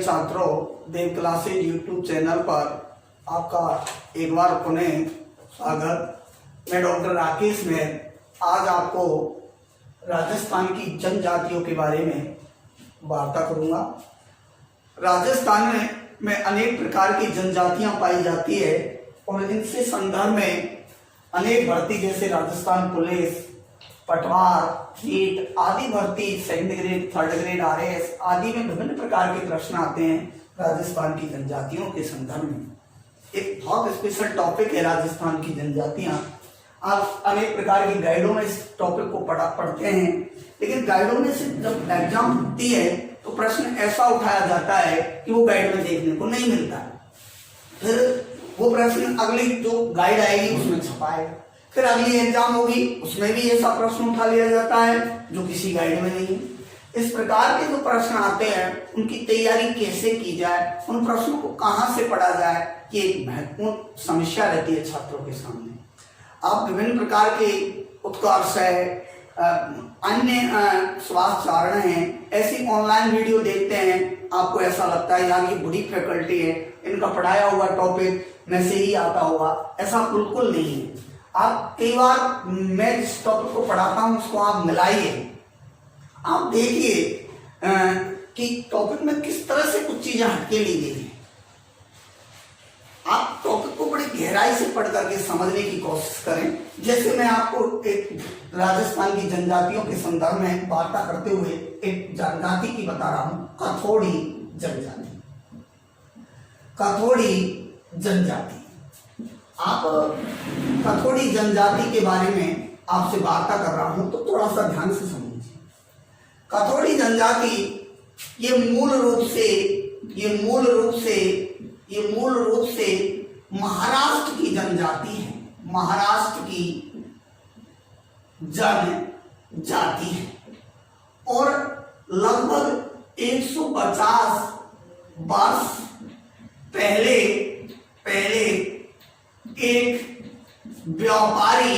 छात्रों, देव classes YouTube channel पर आपका एक बार पुनः स्वागत। मैं डॉक्टर राकेश में आज आपको राजस्थान की जनजातियों के बारे में वार्ता करूंगा। राजस्थान में अनेक प्रकार की जनजातियां पाई जाती है और इनसे संदर्भ में अनेक भर्ती जैसे राजस्थान पुलिस, पटवार, नीट आदि भर्ती, second grade, third grade, RS आदि में विभिन्न प्रकार के प्रश्न आते हैं राजस्थान की जनजातियों के संदर्भ में। एक बहुत स्पेशल टॉपिक है राजस्थान की जनजातियां। आप अनेक प्रकार की गाइडों में इस टॉपिक को पढ़ते हैं, लेकिन गाइडों में से जब एग्जाम होती है तो प्रश्न ऐसा उठाया जाता है कि वो गाइड में देखने को नहीं मिलता है। फिर वो प्रश्न अगली जो गाइड आएगी उसमें छपाएगा, फिर अगली एग्जाम होगी उसमें भी ऐसा प्रश्न उठा लिया जाता है जो किसी गाइड में नहीं है। इस प्रकार के जो प्रश्न आते हैं उनकी तैयारी कैसे की जाए, उन प्रश्नों को कहां से पढ़ा जाए, ये एक महत्वपूर्ण समस्या रहती है छात्रों के सामने। आप विभिन्न प्रकार के उत्कर्ष है, अन्य स्वास्थ्य चारण है, ऐसी ऑनलाइन वीडियो देखते हैं, आपको ऐसा लगता है यार ये बड़ी फैकल्टी है, इनका पढ़ाया हुआ टॉपिक में से ही आता होगा। ऐसा बिल्कुल नहीं है। आप कई बार मैं जिस टॉपिक को पढ़ाता हूं उसको आप मिलाइए, आप देखिए कि टॉपिक में किस तरह से कुछ चीजें हटके ली गई हैं। आप टॉपिक को बड़ी गहराई से पढ़ करके समझने की कोशिश करें। जैसे मैं आपको एक राजस्थान की जनजातियों के संदर्भ में वार्ता करते हुए एक जनजाति की बता रहा हूं, कथोड़ी जनजाति। कथोड़ी जनजाति, आप कथोड़ी जनजाति के बारे में आपसे वार्ता कर रहा हूं तो थोड़ा सा ध्यान से समझिए। कथोड़ी जनजाति ये मूल रूप से महाराष्ट्र की जनजाति है। महाराष्ट्र की जनजाति है और लगभग 150 वर्ष पहले एक व्यापारी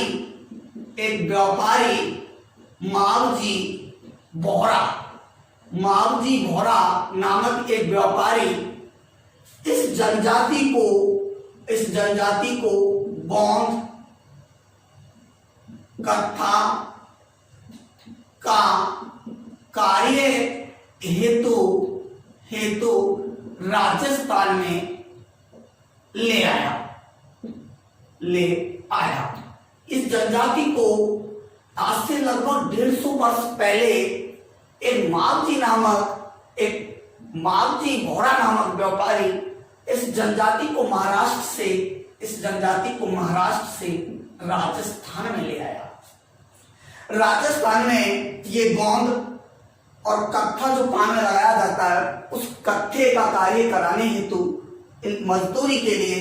मावजी बोहरा नामक एक व्यापारी इस जनजाति को गोंड, कत्था का कार्य हेतु राजस्थान में ले आया। इस जनजाति को आज से लगभग 150 वर्ष पहले एक मावजी बोहरा नामक व्यापारी इस जनजाति को महाराष्ट्र से राजस्थान में ले आया। राजस्थान में ये गोंद और कत्था जो पान में लगाया जाता है, उस कत्थे का कार्य कराने हेतु इन मजदूरी के लिए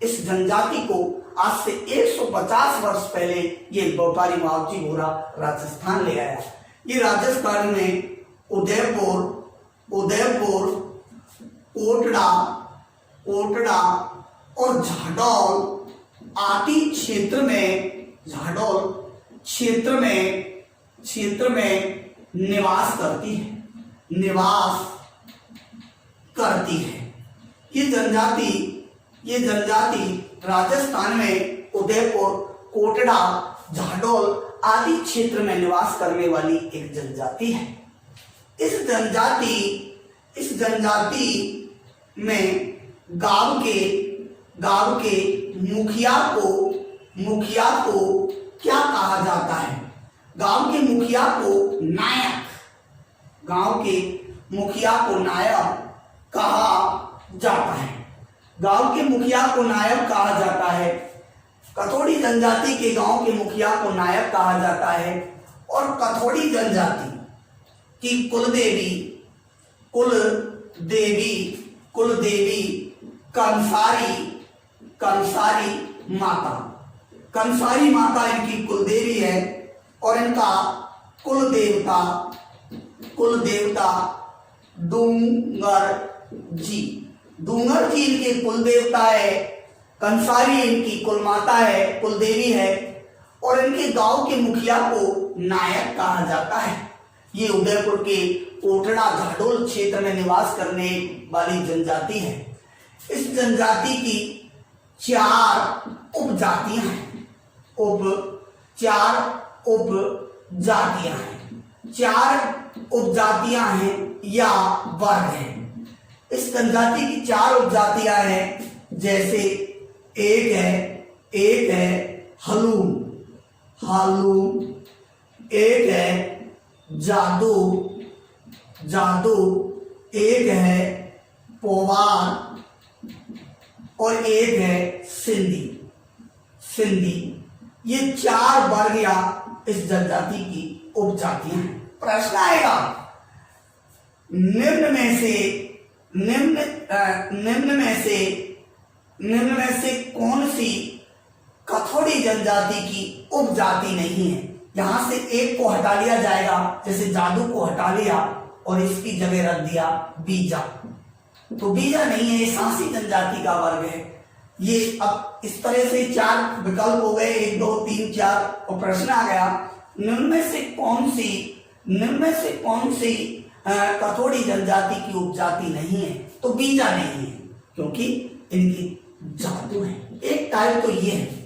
इस जनजाति को आज से 150 वर्ष पहले ये व्यापारी मावजी बोहरा राजस्थान ले आया। ये राजस्थान में उदयपुर, कोटड़ा और झाडोल आदि क्षेत्र में निवास करती है। ये जनजाति राजस्थान में उदयपुर, कोटड़ा, झाडोल आदि क्षेत्र में निवास करने वाली एक जनजाति है। इस जनजाति में गांव के मुखिया को क्या कहा जाता है? गांव के मुखिया को नायक कहा जाता है। कथोड़ी जनजाति के गांव के मुखिया को नायक कहा जाता है और कथोड़ी जनजाति की कुलदेवी कंसारी माता इनकी कुलदेवी है और इनका कुलदेवता डूंगर जी इनके कुलदेवता है। कंसारी इनकी कुलमाता है, कुलदेवी है और इनके गांव के मुखिया को नायक कहा जाता है। ये उदयपुर के कोटड़ा घाटोल क्षेत्र में निवास करने वाली जनजाति है। इस जनजाति की 4 उपजातियां हैं। चार उपजातियां हैं, 4 उपजातियां हैं या वर्ग हैं। इस जनजाति की 4 उपजातियां हैं, जैसे एक है हलूम, एक है जादू, एक है पोवार और एक है सिंधी। ये 4 वर्ग या इस जनजाति की उपजातियां हैं। प्रश्न आएगा, निम्न में से कौन सी कथोड़ी जनजाति की उपजाति नहीं है? यहां से एक को हटा लिया जाएगा, जैसे जादू को हटा लिया और इसकी जगह रख दिया बीजा, तो बीजा नहीं है, ये सांसी जनजाति का वर्ग है। ये अब इस तरह से 4 विकल्प हो गए, 1 2 3 4, और प्रश्न आ गया, निम्न में से कौन सी कथोड़ी जनजाति की उपजाति नहीं है? तो बीजा नहीं है, क्योंकि इनकी जादू है। एक टाइप तो ये है।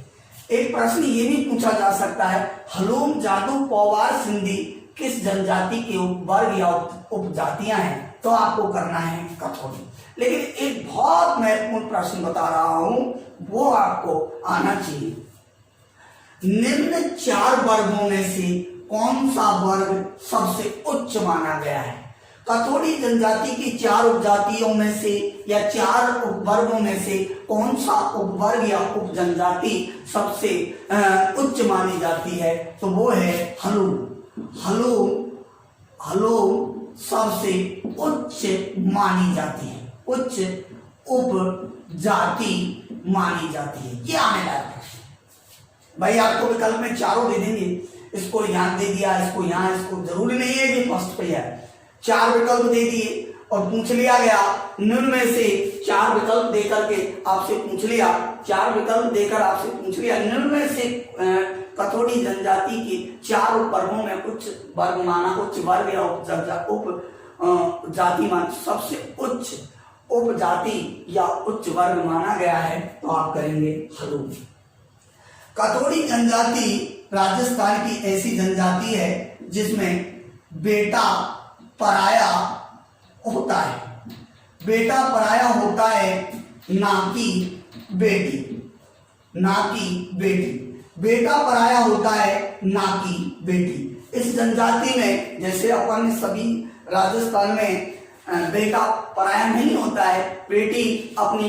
एक प्रश्न ये भी पूछा जा सकता है, हलूम, जादू, पौवार, सिंधी किस जनजाति के वर्ग या उपजातियां हैं? तो आपको करना है कथोड़ी। लेकिन एक बहुत महत्वपूर्ण प्रश्न बता रहा हूं, वो आपको आना चाहिए। निम्न 4 वर्गों में से कौन सा वर्ग सबसे उच्च माना गया है? कथोड़ी जनजाति की 4 उपजातियों में से या 4 उपवर्गों में से कौन सा उपवर्ग या उप जनजाति सबसे उच्च मानी जाती है? तो वो है हलूम सबसे उच्च मानी जाती है, उच्च उपजाति मानी जाती है। ये आने वाला प्रश्न। भाई आपको विकल्प में 4 दे देंगे, इसको यहां दे दिया, इसको यहां, इसको जरूरी नहीं है कि फर्स्ट पे है। 4 विकल्प दे दिए और पूछ लिया गया, निम्न में से 4 विकल्प देकर के आपसे पूछ लिया, 4 विकल्प देकर आपसे पूछ लिया, निम्न में से कथोड़ी जनजाति के 4 उपवर्गों में उच्च वर्ग या उप जाति मान सबसे उच्च उपजाति या उच्च वर्ग माना गया है, तो आप करेंगे हलूम। कथोड़ी जनजाति राजस्थान की ऐसी जनजाति है जिसमें बेटा पराया होता है, ना कि बेटी। बेटा पराया होता है, ना कि बेटी। इस जनजाति में, जैसे अपन सभी राजस्थान में बेटा पराया नहीं होता है, बेटी अपनी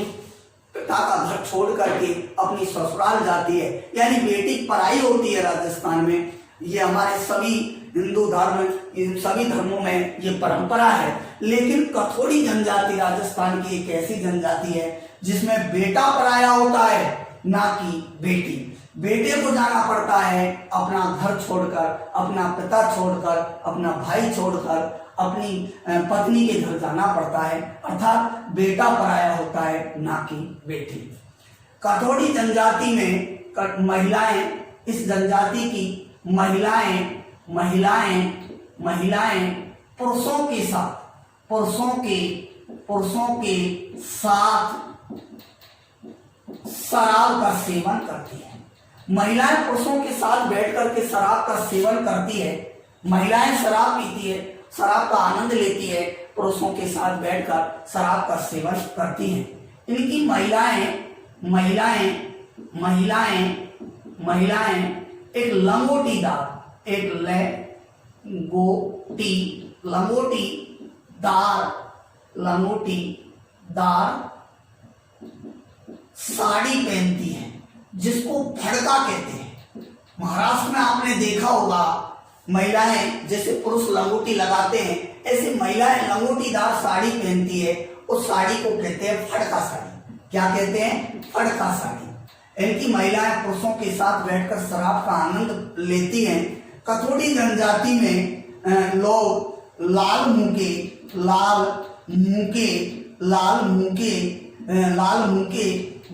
पिता का घर छोड़ करके अपनी ससुराल जाती है, यानी बेटी पराई होती है राजस्थान में। ये हमारे सभी हिंदू धर्म, इन सभी धर्मों में ये परंपरा है। लेकिन कथोड़ी जनजाति राजस्थान की एक ऐसी जनजाति है जिसमें बेटा पराया होता है, ना कि बेटी। बेटे को जाना पड़ता है अपना घर छोड़कर, अपना पिता छोड़कर, अपना भाई छोड़कर, अपनी पत्नी के घर जाना पड़ता है, अर्थात बेटा पराया होता है, ना कि बेटी। कथोड़ी जनजाति में महिलाएं, इस जनजाति की महिलाएं पुरुषों के साथ शराब का सेवन करती है। महिलाएं पुरुषों के साथ बैठ करके शराब का सेवन करती है। महिलाएं शराब पीती है, शराब का आनंद लेती है, पुरुषों के साथ बैठकर शराब का सेवन करती हैं। इनकी महिलाएं एक लंगोटीदार साड़ी पहनती है, जिसको फड़का कहते हैं। महाराष्ट्र में आपने देखा होगा, महिलाएं जैसे पुरुष लंगोटी लगाते हैं, ऐसे महिलाएं लंगोटीदार साड़ी पहनती है। उस साड़ी को कहते हैं फड़का साड़ी। क्या कहते हैं? फड़का साड़ी। इनकी महिलाएं पुरुषों के साथ बैठकर शराब का आनंद लेती हैं। कथोड़ी जनजाति में लोग लाल मुके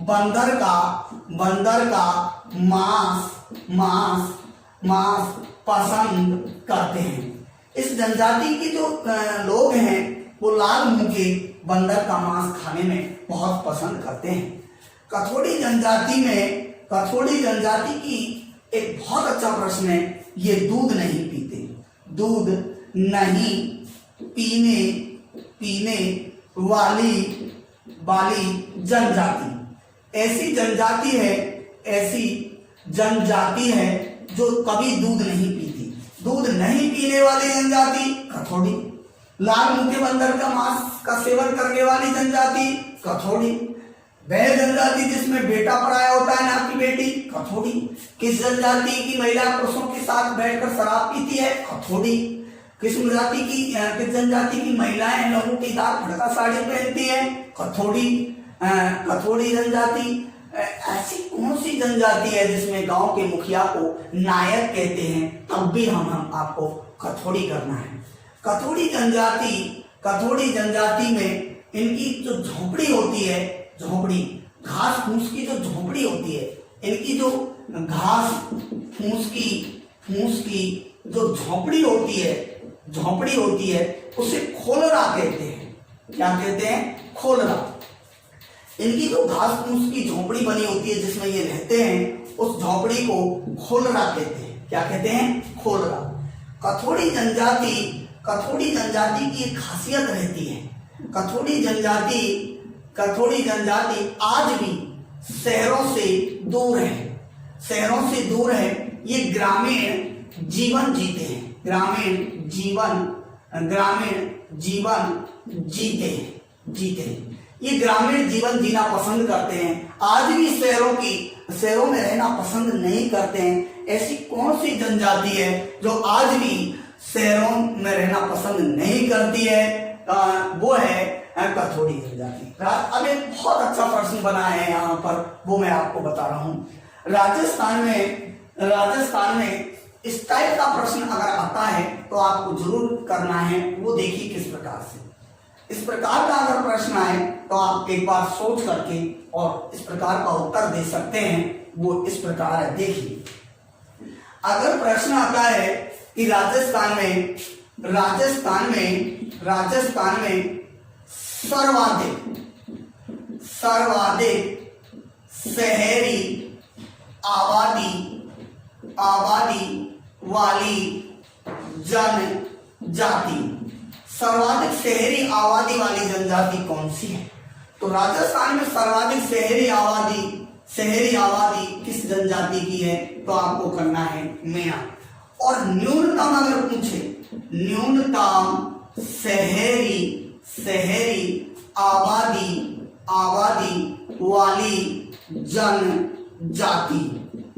बंदर का मांस पसंद करते हैं। इस जनजाति के जो लोग हैं वो लाल मुंह के बंदर का मांस खाने में बहुत पसंद करते हैं। कथोड़ी जनजाति की एक बहुत अच्छा प्रश्न है, ये दूध नहीं पीते। दूध नहीं पीने वाली जनजाति ऐसी जनजाति है जो कभी दूध नहीं पीती। दूध नहीं पीने वाली जनजाति कथोड़ी। लाल मुंह के बंदर का मांस का सेवन करने वाली जनजाति कथोड़ी। वह जनजाति जिसमें बेटा पराया होता है ना की बेटी कथोड़ी। किस जनजाति की महिला पुरुषों के साथ बैठकर शराब पीती है कथोड़ी। किस जनजाति की महिलाएं लहू की दाग फड़का साड़ी पहनती है कथोड़ी जनजाति। ऐसी कौन सी जनजाति है जिसमें गांव के मुखिया को नायक कहते हैं तब भी हम आपको कथोड़ी करना है। कथोड़ी जनजाति में इनकी जो झोपड़ी होती है, झोपड़ी घास फूस की जो झोपड़ी होती है, इनकी जो घास फूस की जो झोपड़ी होती है उसे खोलरा कहते हैं। क्या कहते हैं? खोलरा। इनकी जो घास फूस की झोपड़ी बनी होती है जिसमें ये रहते हैं उस झोपड़ी को खोलरा कहते हैं। क्या कहते हैं? खोलरा। कथोड़ी जनजाति की एक खासियत रहती है। कथोड़ी जनजाति आज भी शहरों से दूर है। ये ग्रामीण जीवन जीते हैं। ग्रामीण जीते हैं। ये ग्रामीण जीवन जीना पसंद करते हैं। आज भी शहरों में रहना पसंद नहीं करते हैं। ऐसी कौन सी जनजाति है जो आज भी शहरों में रहना पसंद नहीं करती है? वो है कथोड़ी जनजाति। अब एक बहुत अच्छा प्रश्न बना है यहाँ पर, वो मैं आपको बता रहा हूँ। राजस्थान में इस टाइप का प्रश्न अगर आता है तो आपको जरूर करना है। वो देखिए किस प्रकार से। इस प्रकार का अगर प्रश्न आए तो आप एक बार सोच करके और इस प्रकार का उत्तर दे सकते हैं। वो इस प्रकार है, देखिए। अगर प्रश्न आता है कि राजस्थान में सर्वाधिक शहरी आबादी वाली जनजाति, सर्वाधिक शहरी आबादी वाली जनजाति कौन सी है? तो राजस्थान में सर्वाधिक शहरी आबादी किस जनजाति की है? तो आपको करना है मेना। और न्यूनतम अगर पूछे, न्यूनतम शहरी आबादी वाली जनजाति,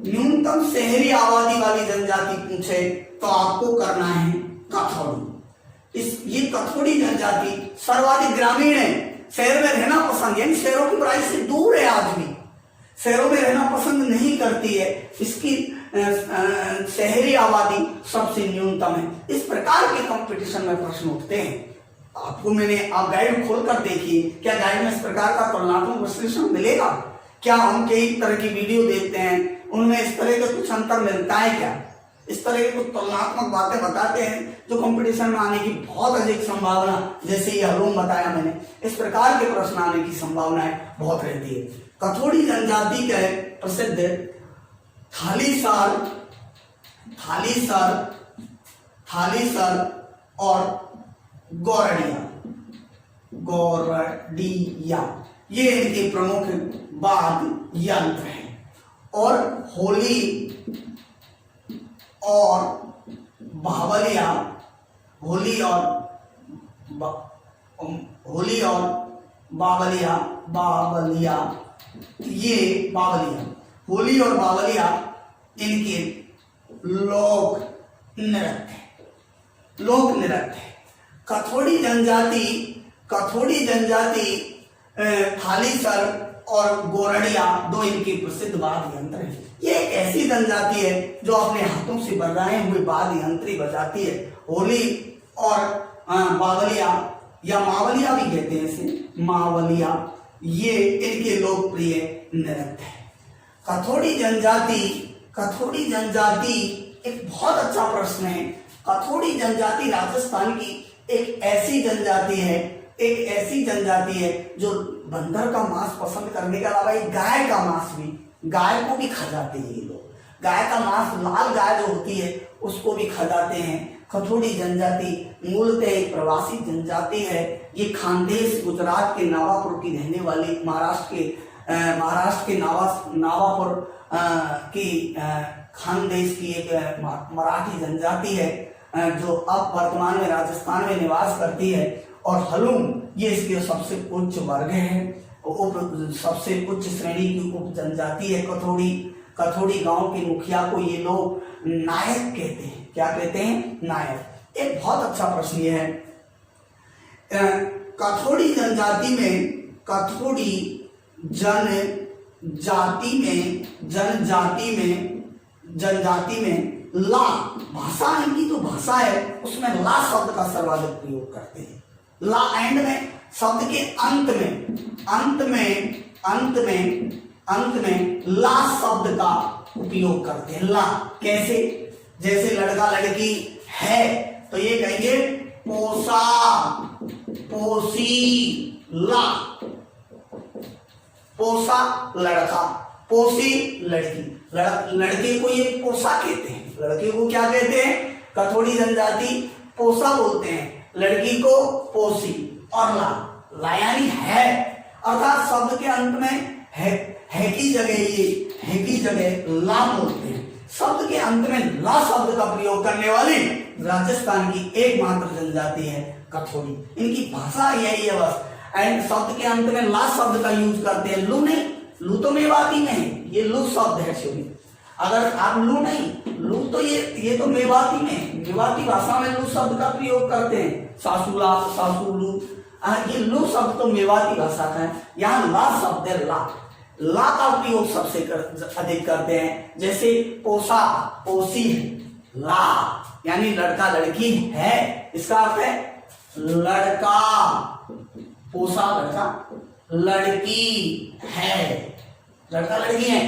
न्यूनतम शहरी आबादी वाली जनजाति पूछे तो आपको करना है कथोड़ी। ये कथोड़ी जनजाति सर्वाधिक ग्रामीण है, शहर में रहना पसंद, यानी शहरों की बुराई से दूर है। आज भी शहरों में रहना पसंद नहीं करती है। इसकी शहरी आबादी सबसे न्यूनतम है। इस प्रकार के कंपटीशन में प्रश्न उठते हैं। आप गाइड खोलकर देखिए, क्या गाइड में इस प्रकार का तुलनात्मक विश्लेषण मिलेगा? क्या हम कई तरह की वीडियो देखते हैं, उनमें इस तरह का कुछ अंतर मिलता है क्या? इस तरह की कुछ तुलनात्मक बातें बताते हैं जो कंपटीशन में आने की बहुत अधिक संभावना, जैसे ये हलूम बताया मैंने, इस प्रकार के प्रश्न आने की संभावनाएं बहुत रहती है। कथोड़ी जनजाति के प्रसिद्ध थालीसर और गौरडिया ये इनके प्रमुख वाद्य यंत्र हैं। और होली और बावलिया इनके लोक नृत्य है। कथोड़ी जनजाति थालीसर और गोरडिया दो इनके प्रसिद्ध वाद्य यंत्र हैं। ये एक ऐसी जनजाति है जो अपने हाथों से बनाए हुए वाद्य यंत्र बजाती है। होली और बावलिया या मावलिया भी कहते हैं इसे, मावलिया, ये इनके लोकप्रिय नृत्य है। कथोड़ी जनजाति एक बहुत अच्छा प्रश्न है। कथोड़ी जनजाति राजस्थान की एक ऐसी जनजाति है जो बंदर का मांस पसंद करने के अलावा गाय का मांस भी, गाय को भी खा जाते हैं ये लोग। गाय का मांस, लाल गाय जो होती है उसको भी खा जाते हैं। कथोड़ी जनजाति मूलतः एक प्रवासी जनजाति है। ये खानदेश गुजरात के नावापुर की रहने वाली, महाराष्ट्र के नावापुर की खानदेश की एक मराठी जनजाति है जो अब वर्तमान में राजस्थान में निवास करती है। और हलूम ये इसके सबसे उच्च वर्ग है, सबसे उच्च श्रेणी की उप जनजाति है कथोड़ी गांव के मुखिया को ये लोग नायक कहते हैं। क्या कहते हैं? नायक। एक बहुत अच्छा प्रश्न ये है, कथोड़ी जनजाति में ला भाषा, इनकी जो भाषा है उसमें ला शब्द का सर्वाधिक प्रयोग करते हैं। ला एंड में, शब्द के अंत में ला शब्द का उपयोग करते हैं। ला कैसे? जैसे लड़का लड़की है तो ये कहेंगे पोसा, पोसी, ला। पोसा लड़का, पोसी लड़की। लड़के को ये पोसा कहते हैं। लड़के को क्या कहते हैं? कथोड़ी जनजाति पोसा बोलते हैं, लड़की को पोसी। और ला यानी है, अर्थात शब्द के अंत में है की जगह ला बोलते हैं। शब्द के अंत में ला शब्द का प्रयोग करने वाली राजस्थान की एकमात्र जनजाति है कथोड़ी। इनकी भाषा यही है बस। एंड शब्द के अंत में ला शब्द का यूज करते हैं। लू नहीं, लू तो मेवाती में है, ये लू शब्द है एक्चुअली। अगर आप लू नहीं, लू तो ये तो मेवाती में, मेवाती भाषा में लू शब्द का प्रयोग करते हैं। सासूला, सासूलू, ये लू शब्द तो मेवाती भाषा का है। यहाँ ला शब्द है, ला का प्रयोग सबसे अधिक करते हैं। जैसे पोसा, पोसी, ला यानी लड़का लड़की है, इसका अर्थ है लड़का, पोसा लड़का, लड़की है, लड़का लड़की है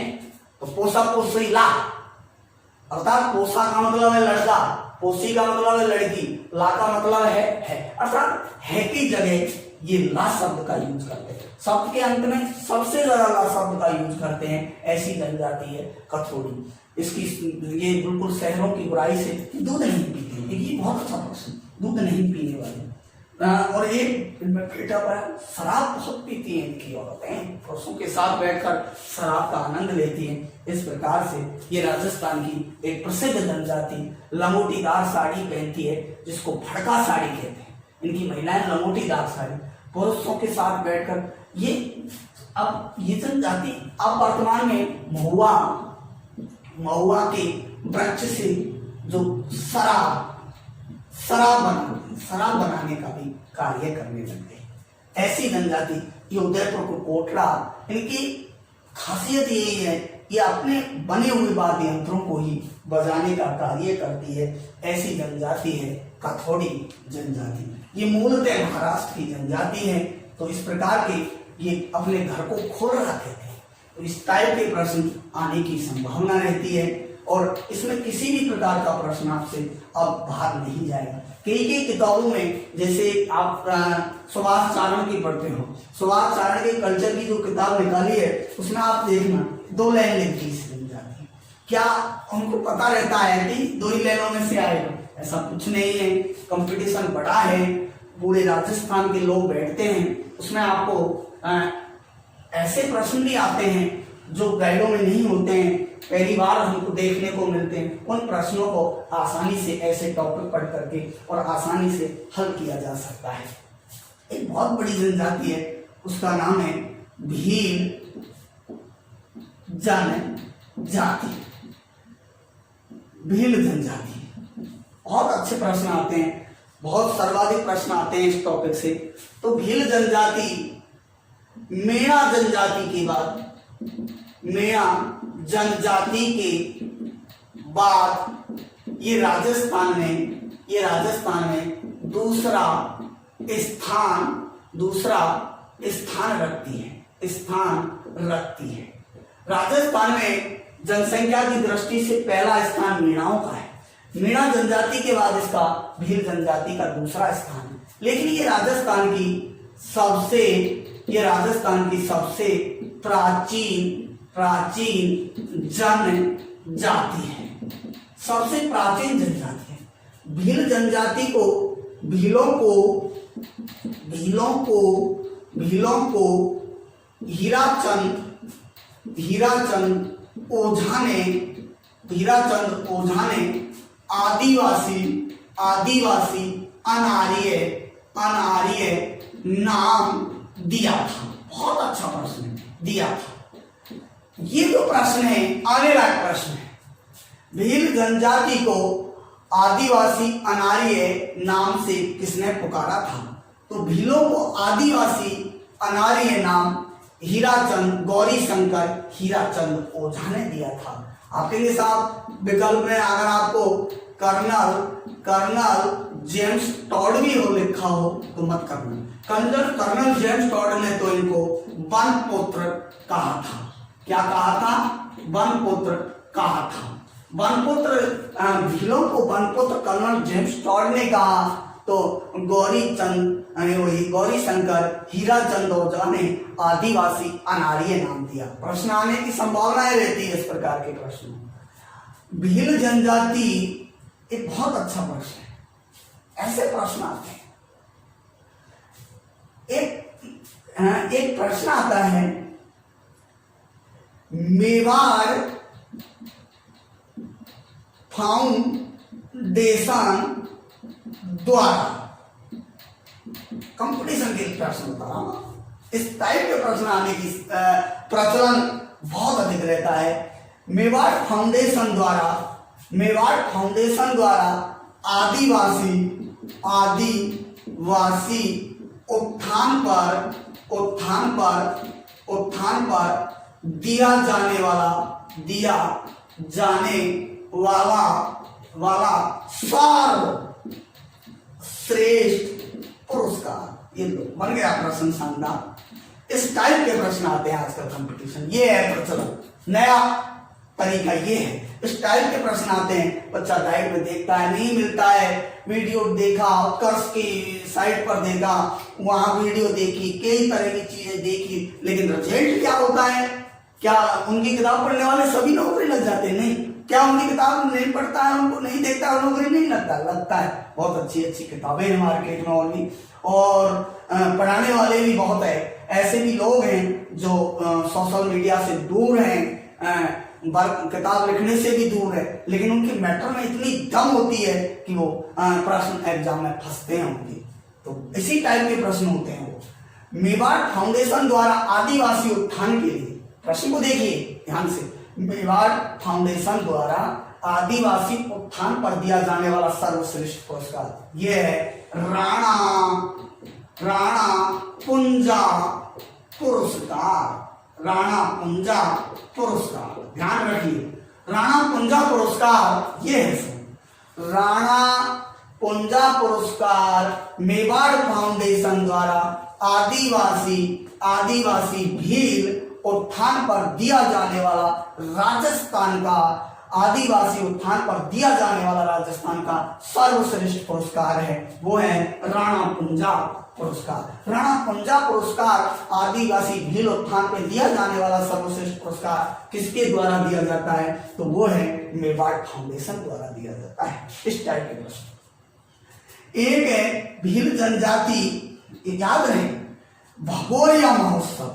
तो पोसा पोसी ला, अर्थात पोसा का मतलब है लड़का, पोसी का मतलब है लड़की, ला का मतलब है अर्थात है की जगह ये ला शब्द का यूज करते हैं। शब्द के अंत में सबसे ज्यादा ला शब्द का यूज करते हैं, ऐसी जनजाति है कथोड़ी। इसकी ये बिल्कुल शहरों की बुराई से दूध नहीं पीते, ये बहुत अच्छा प्रश्न, दूध नहीं पीने वाले। और एक बेटा पर शराब बहुत पीती हैं इनकी औरतें, पुरुषों के साथ बैठकर शराब का आनंद लेती हैं। इस प्रकार से ये राजस्थान की एक प्रसिद्ध जनजाति लंगोटीदार साड़ी पहनती है, जिसको भड़का साड़ी कहते हैं। इनकी महिलाएं लंगोटीदार साड़ी, पुरुषों के साथ बैठकर ये जनजाति अब वर्तमान में महुआ के वृक्ष से जो शराब बनाने का भी कार्य करने लग गए। ऐसी जनजाति ये उदयपुर को कोटला, इनकी खासियत यही है, ये अपने बने हुए वाद्य यंत्रों को ही बजाने का कार्य करती है। ऐसी जनजाति है कथोड़ी जनजाति। ये मूलतः महाराष्ट्र की जनजाति है। तो इस प्रकार के ये अपने घर को खोल रखे थे, तो इस टाइप के प्रश्न आने की संभावना रहती है। और इसमें किसी भी प्रकार का प्रश्न आपसे अब बाहर नहीं जाएगा। कई किताबों में, जैसे आप सुभाष चारण की पढ़ते हो, सुभाष चारण के कल्चर की जो किताब निकाली है उसमें आप देखना 2 लाइन लिख दी जाती है। क्या उनको पता रहता है कि 2 ही लाइनों में से आएगा? ऐसा कुछ नहीं है। कंपटीशन बड़ा है, पूरे राजस्थान के लोग बैठते हैं, उसमें आपको ऐसे प्रश्न भी आते हैं जो गाइडों में नहीं होते हैं, पहली बार हमको देखने को मिलते हैं। उन प्रश्नों को आसानी से ऐसे टॉपिक पढ़ करके और आसानी से हल किया जा सकता है। एक बहुत बड़ी जनजाति है, उसका नाम है भील जनजाति। भील जनजाति, बहुत अच्छे प्रश्न आते हैं, बहुत सर्वाधिक प्रश्न आते हैं इस टॉपिक से। तो भील जनजाति मेया जनजाति के बाद, मेया जनजाति के बाद ये राजस्थान में दूसरा स्थान रखती है। राजस्थान में जनसंख्या की दृष्टि से पहला स्थान मीणाओं का है। मीणा जनजाति के बाद इसका भील जनजाति का दूसरा स्थान है। लेकिन ये राजस्थान की सबसे प्राचीन जनजाति है, सबसे प्राचीन जनजाति है। भील जनजाति को भीलों को हीराचंद ओझा ने आदिवासी अनार्य नाम दिया था। बहुत अच्छा प्रश्न है, दिया था। ये जो प्रश्न है आने लायक प्रश्न है। भील जनजाति को आदिवासी अनार्य नाम से किसने पुकारा था? तो भीलों को आदिवासी अनार्य नाम हीराचंद गौरीशंकर हीराचंद ओझा ने दिया था। आपके साथ विकल्प में अगर आपको कर्नल जेम्स टॉड भी हो लिखा हो तो मत करना। कर्नल जेम्स टॉड ने तो इनको बनपुत्र कहा था। क्या कहा था? बनपुत्र कहा था। भीलों को बनपुत्र कर्नल जेम्स टॉड ने कहा तो गौरीशंकर हीराचंद ओझा ने आदिवासी अनार्य नाम दिया। प्रश्न आने की संभावनाएं रहती है इस प्रकार के प्रश्न। भील जनजाति एक बहुत अच्छा प्रश्न है। ऐसे प्रश्न आते हैं। एक प्रश्न आता है, मेवाड़ फाउंडेशन द्वारा, कंपटीशन के प्रश्न होता है। इस टाइप के प्रश्न आने की प्रचलन बहुत अधिक रहता है। मेवाड़ फाउंडेशन द्वारा आदिवासी उत्थान पर दिया जाने वाला सर्वश्रेष्ठ पुरस्कार। ये लो, बन गया प्रश्न शानदार। इस टाइप के प्रश्न आते हैं आजकल कंपटीशन। ये है प्रचलन, नया तरीका ये है। इस टाइप के प्रश्न आते हैं। बच्चा गाइड में देखता है, नहीं मिलता है, वीडियो देखा, उत्कर्ष की साइट पर देखा, वहां वीडियो देखी, कई तरह की चीजें देखी, लेकिन रिजल्ट क्या होता है? क्या उनकी किताब पढ़ने वाले सभी नौकरी लग जाते हैं? नहीं। क्या उनकी किताब नहीं पढ़ता है, उनको नहीं देखता है, नौकरी नहीं लगता है? बहुत अच्छी किताबें हैं मार्केट में और भी, और पढ़ाने वाले भी बहुत है। ऐसे भी लोग हैं जो सोशल मीडिया से दूर हैं, किताब लिखने से भी दूर है, लेकिन उनके मैटर में इतनी दम होती है कि वो प्रश्न एग्जाम में फंसते हैं उनके। तो इसी टाइप के प्रश्न होते हैं वो। मेवाड़ फाउंडेशन द्वारा आदिवासी उत्थान के लिए, प्रश्न को देखिए ध्यान से, मेवाड़ फाउंडेशन द्वारा आदिवासी उत्थान पर दिया जाने वाला सर्वश्रेष्ठ पुरस्कार यह है राणा पुंजा पुरस्कार। राणा पुंजा पुरस्कार, ध्यान रखिए, राणा पुंजा पुरस्कार ये है। राणा पुंजा पुरस्कार मेवाड़ फाउंडेशन द्वारा आदिवासी भील उत्थान पर दिया जाने वाला राजस्थान का सर्वश्रेष्ठ पुरस्कार है। वो है राणा पुंजा पुरस्कार। राणा पुंजा पुरस्कार आदिवासी भील उत्थान पर दिया जाने वाला सर्वश्रेष्ठ पुरस्कार किसके द्वारा दिया जाता है? तो वो है मेवाड़ फाउंडेशन द्वारा दिया जाता है। इस टाइप के प्रश्न। एक है भील जनजाति, याद रहे, भगोरिया महोत्सव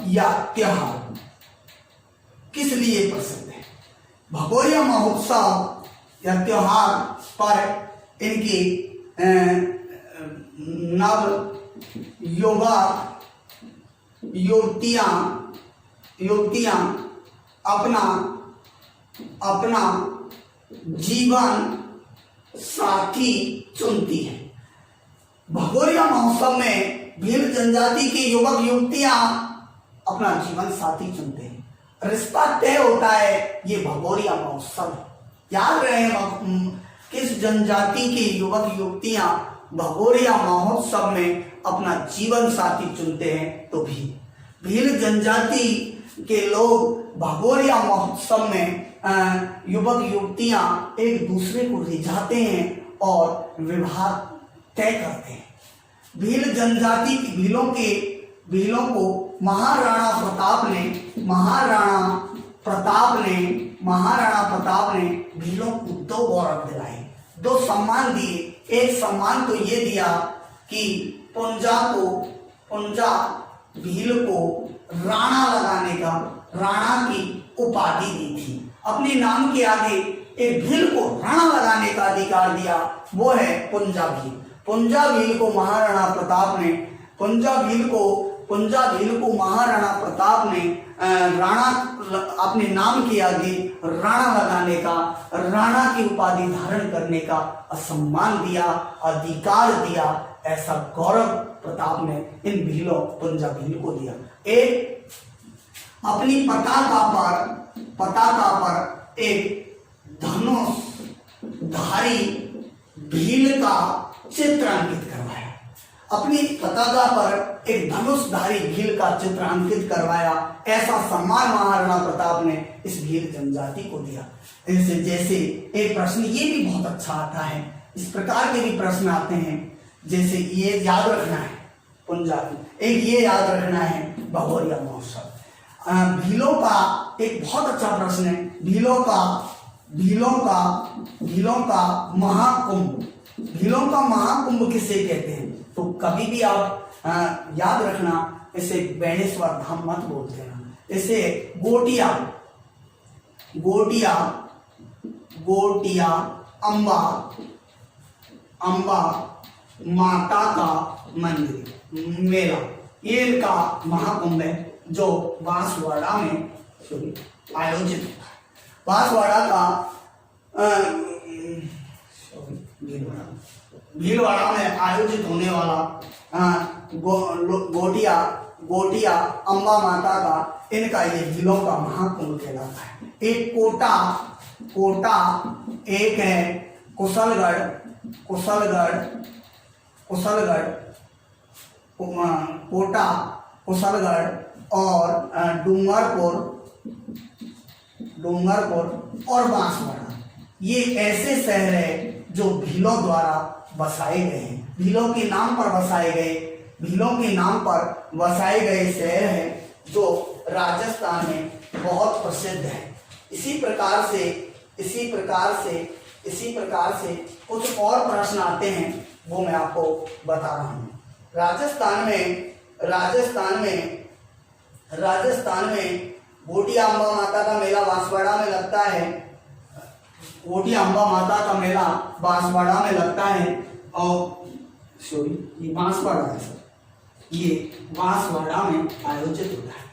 या त्योहार किस लिए प्रसिद्ध है? भगोरिया महोत्सव या त्योहार पर इनकी नव युवतियां अपना जीवन साथी चुनती है। भगोरिया महोत्सव में भील जनजाति के युवक युवतियां अपना जीवन साथी चुनते हैं, रिश्ता तय होता है। ये भगोरिया महोत्सव, याद रहे, किस जनजाति के युवक युवतियां भगोरिया महोत्सव में अपना जीवन साथी चुनते हैं? तो भील जनजाति के लोग भगोरिया महोत्सव में युवक युवतियां एक दूसरे को रिझाते हैं और विवाह तय करते हैं। भील जनजाति की भीलों को महाराणा प्रताप ने भीलों को 2 गौरव दिलाए, 2 सम्मान दिए। एक सम्मान तो ये दिया कि पुंजा भील को राणा की उपाधि दी थी। अपने नाम के आगे एक भील को राणा लगाने का अधिकार दिया, वो है पुंजा भील। पुंजा भील को महाराणा प्रताप ने राणा अपने नाम के आगे राणा लगाने का, राणा की उपाधि धारण करने का सम्मान दिया, अधिकार दिया। ऐसा गौरव प्रताप ने इन पुंजा भील को दिया। एक अपनी पताका पर एक धनुषधारी भील का चित्र अंकित करवाया। अपनी पताका पर एक धनुषधारी भील का चित्र अंकित करवाया। ऐसा सम्मान महाराणा प्रताप ने इस भील जनजाति को दिया। जैसे एक प्रश्न ये भी बहुत अच्छा आता है, इस प्रकार के भी प्रश्न आते हैं। जैसे ये याद रखना है पंजाबी, एक ये याद रखना है भगोरिया महोत्सव। भीलों का एक बहुत अच्छा प्रश्न है, भीलों का महाकुंभ किसे कहते हैं? तो कभी भी आप याद रखना, इसे बेणेश्वर धाम मत बोलते हैं, इसे गोटिया अम्बा माता का मंदिर मेला, ये इनका महाकुंभ है जो बांसवाड़ा में आयोजित होता है। बांसवाड़ा का भीलवाड़ा में आयोजित होने वाला गोटिया अम्बा माता का, इनका ये भीलों का महाकुंभ कहलाता है। एक कोटा एक है कुशलगढ़ कोटा कुशलगढ़ और डूंगरपुर और बांसवाड़ा, ये ऐसे शहर है जो भीलों द्वारा बसाए गए हैं, भीलों के नाम पर बसाए गए शहर हैं जो राजस्थान में बहुत प्रसिद्ध है। इसी प्रकार से कुछ और प्रश्न आते हैं, वो मैं आपको बता रहा हूँ। राजस्थान में गोटिया अम्बा माता का मेला बांसवाड़ा में लगता है। गोटिया अम्बा माता का मेला बांसवाड़ा में लगता है और ये बांसवाड़ा है सर, ये बांसवाड़ा में आयोजित होता है।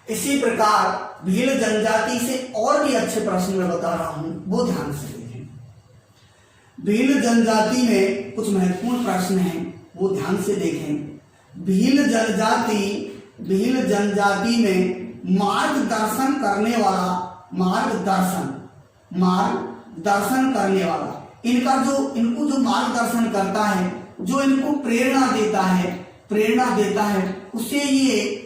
इसी प्रकार भील जनजाति से और भी अच्छे प्रश्न मैं बता रहा हूं, वो ध्यान से देखें। भील जनजाति में कुछ महत्वपूर्ण प्रश्न हैं, वो ध्यान से देखें। भील जनजाति में मार्गदर्शन करने वाला इनको जो मार्गदर्शन करता है, जो इनको प्रेरणा देता है, उसे ये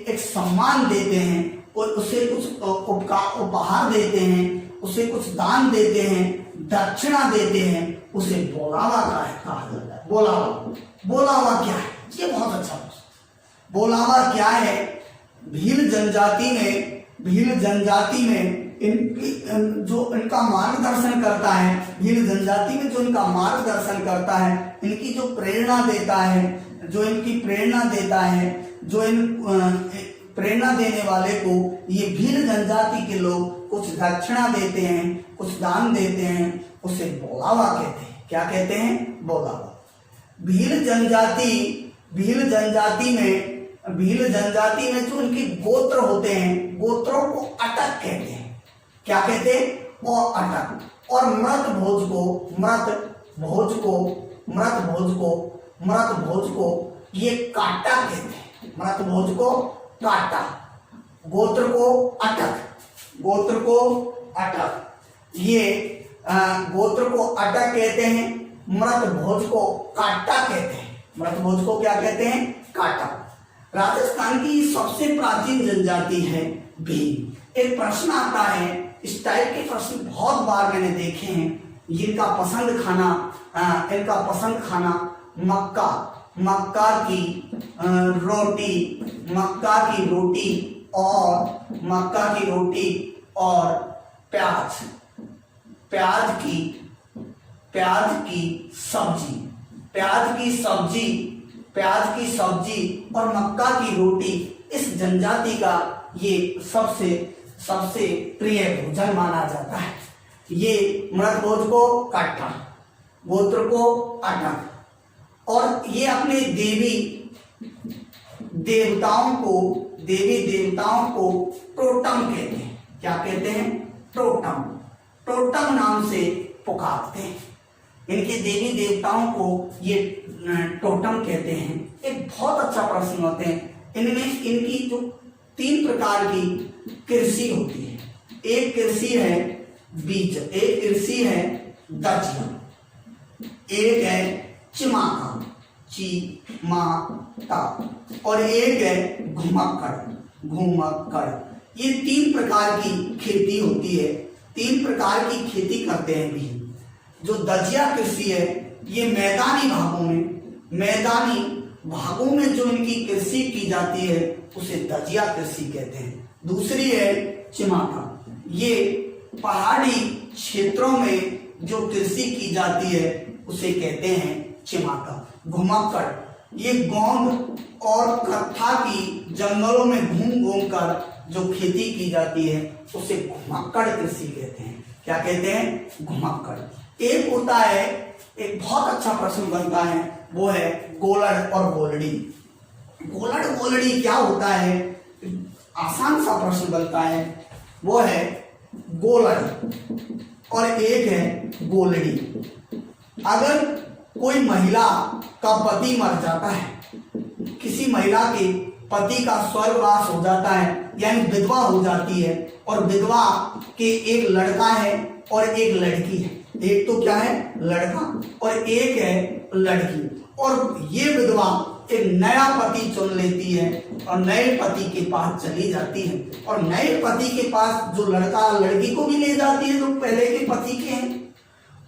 एक सम्मान देते हैं और उसे कुछ उपहार देते हैं, उसे कुछ दान देते हैं, दक्षिणा देते हैं, उसे बोलावा कहा जाता है। बोलावा क्या है? ये बहुत अच्छा प्रश्न। बोलावा क्या है? भील जनजाति में जो इनका मार्गदर्शन करता है, भील जनजाति में जो इनका मार्गदर्शन करता है, इनकी जो प्रेरणा देता है, जो प्रेरणा देने वाले को ये भील जनजाति के लोग कुछ दक्षिणा देते हैं, कुछ दान देते हैं, उसे बोलावा कहते हैं। क्या कहते हैं? बोलावा। भील जनजाति में जो उनके गोत्र होते हैं, गोत्रों को अटक कहते हैं। क्या कहते हैं? वो अटक। और मृत भोज को ये काटा कहते हैं। मृत भोज को काटा, गोत्र को अटक, ये गोत्र को अटक कहते हैं, मृत भोज को काटा कहते हैं। मृत भोज को क्या कहते हैं? काटा। राजस्थान की सबसे प्राचीन जनजाति है भील। एक प्रश्न आता है, इस टाइप के प्रश्न बहुत बार मैंने देखे हैं। इनका पसंद खाना मक्का, मक्का की रोटी और प्याज की सब्जी और मक्का की रोटी इस जनजाति का ये सबसे प्रिय भोजन माना जाता है। ये मृत भोज को काटा, गोत्र को अटक, और ये अपने देवी देवताओं को टोटम कहते हैं। क्या कहते हैं? टोटम नाम से पुकारते हैं। इनके देवी देवताओं को ये टोटम कहते हैं। एक बहुत अच्छा प्रश्न होते हैं। इनमें इनकी जो 3 प्रकार की कृषि होती है। एक कृषि है बीज, एक कृषि है दजिया, एक है चिमाका और एक है घुमक्कड़। ये 3 प्रकार की खेती होती है। 3 प्रकार की खेती करते हैं भी। जो दजिया कृषि है ये मैदानी भागों में जो इनकी कृषि की जाती है उसे दजिया कृषि कहते हैं। दूसरी है चिमाका, ये पहाड़ी क्षेत्रों में जो कृषि की जाती है उसे कहते हैं चिमाका। घुमक्कड़, ये गोंद और कत्था की जंगलों में घूम कर जो खेती की जाती है उसे घुमक्कड़ कृषि कहते हैं। क्या कहते हैं? घुमक्कड़। एक होता है, एक बहुत अच्छा प्रश्न बनता है, वो है गोलड़ और गोलड़ी। गोलड़ गोलड़ी क्या होता है? आसान सा प्रश्न बनता है। वो है गोलड़ और एक है गोलड़ी। अगर कोई महिला का पति मर जाता है, किसी महिला के पति का स्वर्गवास हो जाता है यानी विधवा हो जाती है, और विधवा के एक लड़का है और एक लड़की है। एक तो क्या है? लड़का, और एक है लड़की। और ये विधवा एक नया पति चुन लेती है और नए पति के पास चली जाती है, और नए पति के पास जो लड़का लड़की को भी ले जाती है जो पहले के पति के हैं।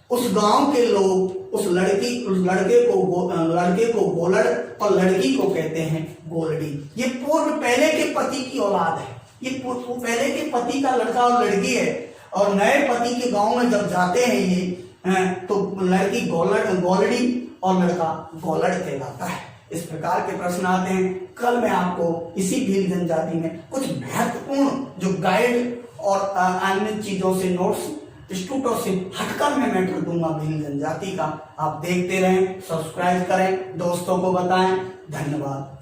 उस गांव के लोग उस लड़के को गोलड़ और लड़की को कहते हैं गोलड़ी। ये पहले के पति की औलाद है। ये पहले के पति का लड़का और लड़की है, और नए पति के गांव में जब जाते हैं ये तो लड़की गोलड़ी और लड़का गोलड़ कहलाता है। इस प्रकार के प्रश्न आते हैं। कल मैं आपको इसी भील जनजाति में कुछ महत्वपूर्ण जो गाइड और अन्य चीजों से नोट्स इंस्टीट्यूटों से हटकर मैं मैटर दूंगा भील जनजाति का। आप देखते रहें, सब्सक्राइब करें, दोस्तों को बताएं। धन्यवाद।